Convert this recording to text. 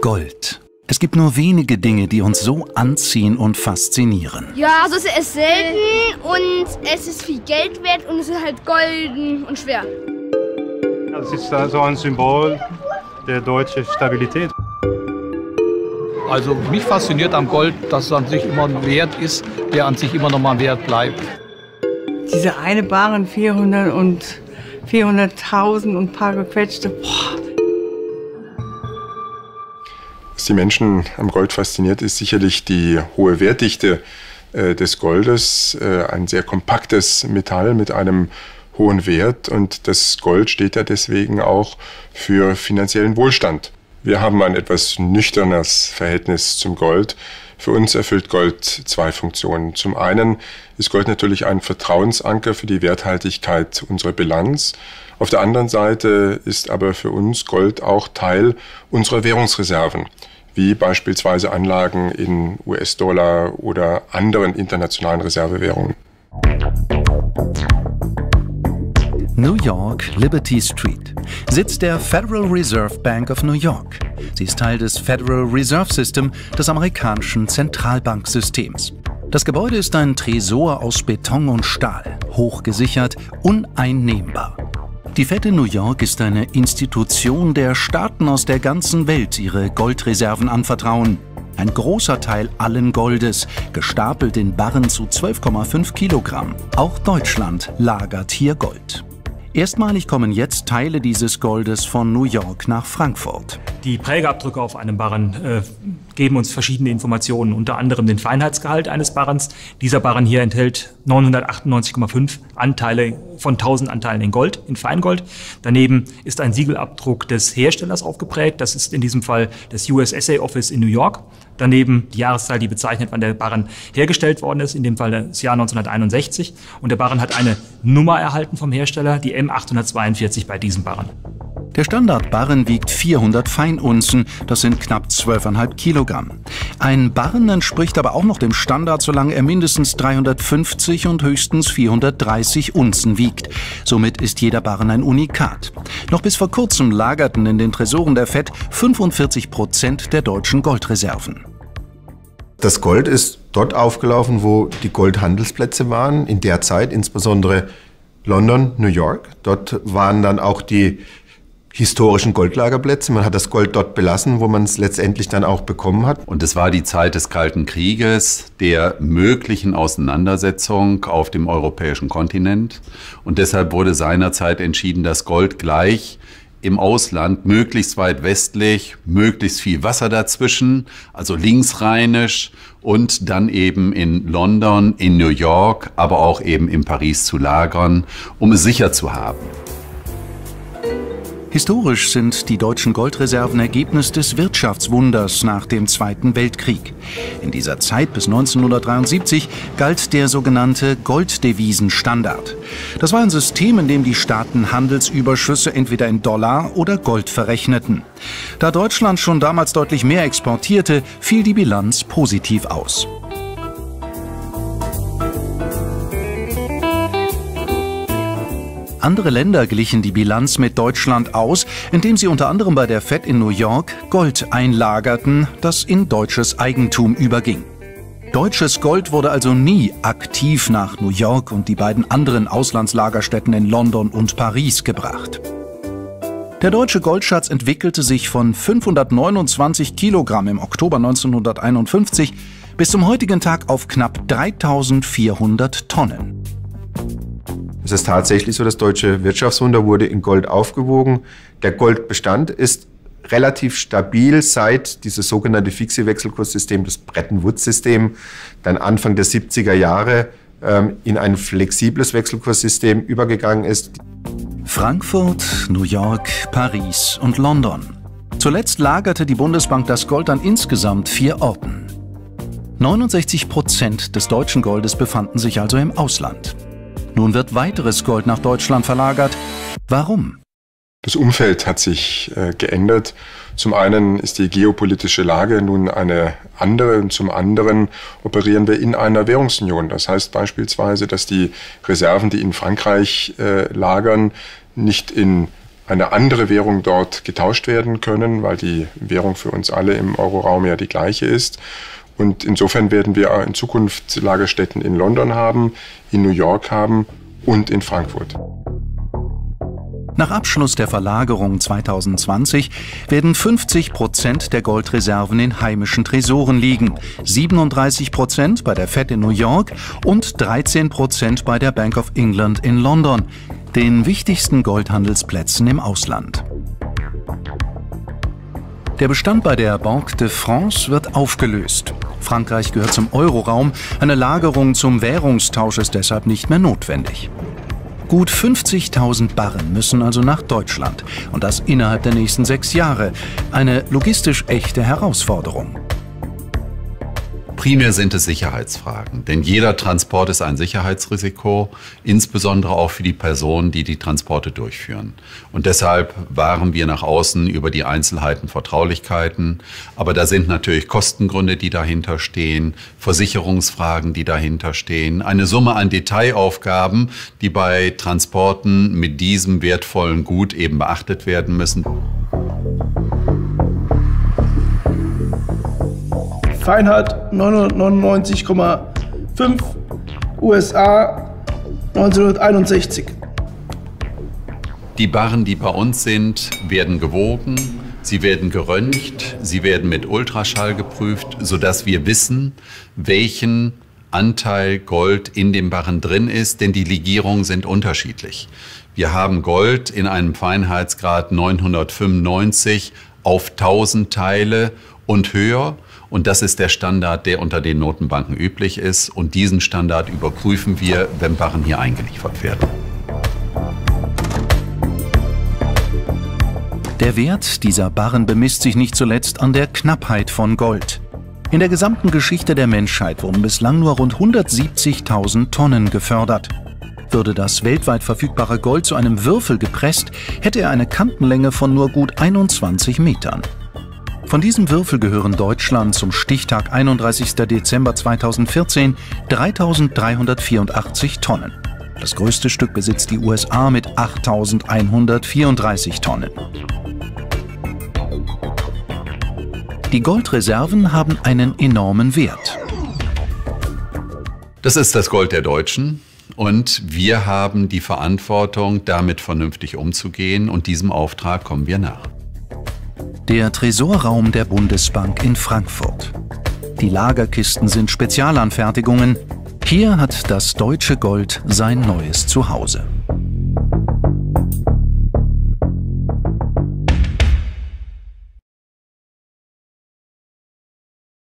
Gold. Es gibt nur wenige Dinge, die uns so anziehen und faszinieren. Ja, also es ist selten und es ist viel Geld wert und es ist halt golden und schwer. Es ist also ein Symbol der deutschen Stabilität. Also mich fasziniert am Gold, dass es an sich immer ein Wert ist, der an sich immer noch mal ein Wert bleibt. Diese eine Barren 400 und 400.000 und ein paar gequetschte. Boah. Was die Menschen am Gold fasziniert, ist sicherlich die hohe Wertdichte des Goldes. Ein sehr kompaktes Metall mit einem hohen Wert. Und das Gold steht ja deswegen auch für finanziellen Wohlstand. Wir haben ein etwas nüchternes Verhältnis zum Gold. Für uns erfüllt Gold zwei Funktionen. Zum einen ist Gold natürlich ein Vertrauensanker für die Werthaltigkeit unserer Bilanz. Auf der anderen Seite ist aber für uns Gold auch Teil unserer Währungsreserven, wie beispielsweise Anlagen in US-Dollar oder anderen internationalen Reservewährungen. New York, Liberty Street. Sitz der Federal Reserve Bank of New York. Sie ist Teil des Federal Reserve System, des amerikanischen Zentralbanksystems. Das Gebäude ist ein Tresor aus Beton und Stahl, hochgesichert, uneinnehmbar. Die Fed in New York ist eine Institution, der Staaten aus der ganzen Welt ihre Goldreserven anvertrauen. Ein großer Teil allen Goldes, gestapelt in Barren zu 12,5 Kilogramm. Auch Deutschland lagert hier Gold. Erstmalig kommen jetzt Teile dieses Goldes von New York nach Frankfurt. Die Prägeabdrücke auf einem Barren geben uns verschiedene Informationen, unter anderem den Feinheitsgehalt eines Barrens. Dieser Barren hier enthält 998,5 Anteile von 1000 Anteilen in Gold, in Feingold. Daneben ist ein Siegelabdruck des Herstellers aufgeprägt. Das ist in diesem Fall das US Assay Office in New York. Daneben die Jahreszahl, die bezeichnet, wann der Barren hergestellt worden ist, in dem Fall das Jahr 1961. Und der Barren hat eine Nummer erhalten vom Hersteller, die M842 bei diesem Barren. Der Standardbarren wiegt 400 Feinunzen, das sind knapp 12,5 Kilogramm. Ein Barren entspricht aber auch noch dem Standard, solange er mindestens 350 und höchstens 430 Unzen wiegt. Somit ist jeder Barren ein Unikat. Noch bis vor kurzem lagerten in den Tresoren der Fed 45% der deutschen Goldreserven. Das Gold ist dort aufgelaufen, wo die Goldhandelsplätze waren, in der Zeit insbesondere London, New York. Dort waren dann auch die historischen Goldlagerplätze. Man hat das Gold dort belassen, wo man es letztendlich dann auch bekommen hat. Und es war die Zeit des Kalten Krieges, der möglichen Auseinandersetzung auf dem europäischen Kontinent. Und deshalb wurde seinerzeit entschieden, das Gold gleich im Ausland, möglichst weit westlich, möglichst viel Wasser dazwischen, also linksrheinisch und dann eben in London, in New York, aber auch eben in Paris zu lagern, um es sicher zu haben. Historisch sind die deutschen Goldreserven Ergebnis des Wirtschaftswunders nach dem Zweiten Weltkrieg. In dieser Zeit bis 1973 galt der sogenannte Golddevisenstandard. Das war ein System, in dem die Staaten Handelsüberschüsse entweder in Dollar oder Gold verrechneten. Da Deutschland schon damals deutlich mehr exportierte, fiel die Bilanz positiv aus. Andere Länder glichen die Bilanz mit Deutschland aus, indem sie unter anderem bei der Fed in New York Gold einlagerten, das in deutsches Eigentum überging. Deutsches Gold wurde also nie aktiv nach New York und die beiden anderen Auslandslagerstätten in London und Paris gebracht. Der deutsche Goldschatz entwickelte sich von 529 Kilogramm im Oktober 1951 bis zum heutigen Tag auf knapp 3400 Tonnen. Es ist tatsächlich so, das deutsche Wirtschaftswunder wurde in Gold aufgewogen. Der Goldbestand ist relativ stabil, seit dieses sogenannte fixe Wechselkurssystem, das Bretton-Woods-System, dann Anfang der 70er Jahre in ein flexibles Wechselkurssystem übergegangen ist. Frankfurt, New York, Paris und London. Zuletzt lagerte die Bundesbank das Gold an insgesamt 4 Orten. 69% des deutschen Goldes befanden sich also im Ausland. Nun wird weiteres Gold nach Deutschland verlagert. Warum? Das Umfeld hat sich geändert. Zum einen ist die geopolitische Lage nun eine andere und zum anderen operieren wir in einer Währungsunion. Das heißt beispielsweise, dass die Reserven, die in Frankreich lagern, nicht in eine andere Währung dort getauscht werden können, weil die Währung für uns alle im Euroraum ja die gleiche ist. Und insofern werden wir in Zukunft Lagerstätten in London haben, in New York haben und in Frankfurt. Nach Abschluss der Verlagerung 2020 werden 50% der Goldreserven in heimischen Tresoren liegen, 37% bei der Fed in New York und 13% bei der Bank of England in London, den wichtigsten Goldhandelsplätzen im Ausland. Der Bestand bei der Banque de France wird aufgelöst. Frankreich gehört zum Euroraum, eine Lagerung zum Währungstausch ist deshalb nicht mehr notwendig. Gut 50.000 Barren müssen also nach Deutschland und das innerhalb der nächsten 6 Jahre. Eine logistisch echte Herausforderung. Primär sind es Sicherheitsfragen, denn jeder Transport ist ein Sicherheitsrisiko, insbesondere auch für die Personen, die die Transporte durchführen. Und deshalb wahren wir nach außen über die Einzelheiten Vertraulichkeiten. Aber da sind natürlich Kostengründe, die dahinter stehen, Versicherungsfragen, die dahinter stehen, eine Summe an Detailaufgaben, die bei Transporten mit diesem wertvollen Gut eben beachtet werden müssen. Feinheit 999,5, USA 1961. Die Barren, die bei uns sind, werden gewogen, sie werden geröntgt, sie werden mit Ultraschall geprüft, sodass wir wissen, welchen Anteil Gold in dem Barren drin ist, denn die Legierungen sind unterschiedlich. Wir haben Gold in einem Feinheitsgrad 995 auf 1000 Teile und höher. Und das ist der Standard, der unter den Notenbanken üblich ist. Und diesen Standard überprüfen wir, wenn Barren hier eingeliefert werden. Der Wert dieser Barren bemisst sich nicht zuletzt an der Knappheit von Gold. In der gesamten Geschichte der Menschheit wurden bislang nur rund 170.000 Tonnen gefördert. Würde das weltweit verfügbare Gold zu einem Würfel gepresst, hätte er eine Kantenlänge von nur gut 21 Metern. Von diesem Würfel gehören Deutschland zum Stichtag 31. Dezember 2014 3.384 Tonnen. Das größte Stück besitzt die USA mit 8.134 Tonnen. Die Goldreserven haben einen enormen Wert. Das ist das Gold der Deutschen. Und wir haben die Verantwortung, damit vernünftig umzugehen. Und diesem Auftrag kommen wir nach. Der Tresorraum der Bundesbank in Frankfurt. Die Lagerkisten sind Spezialanfertigungen. Hier hat das deutsche Gold sein neues Zuhause.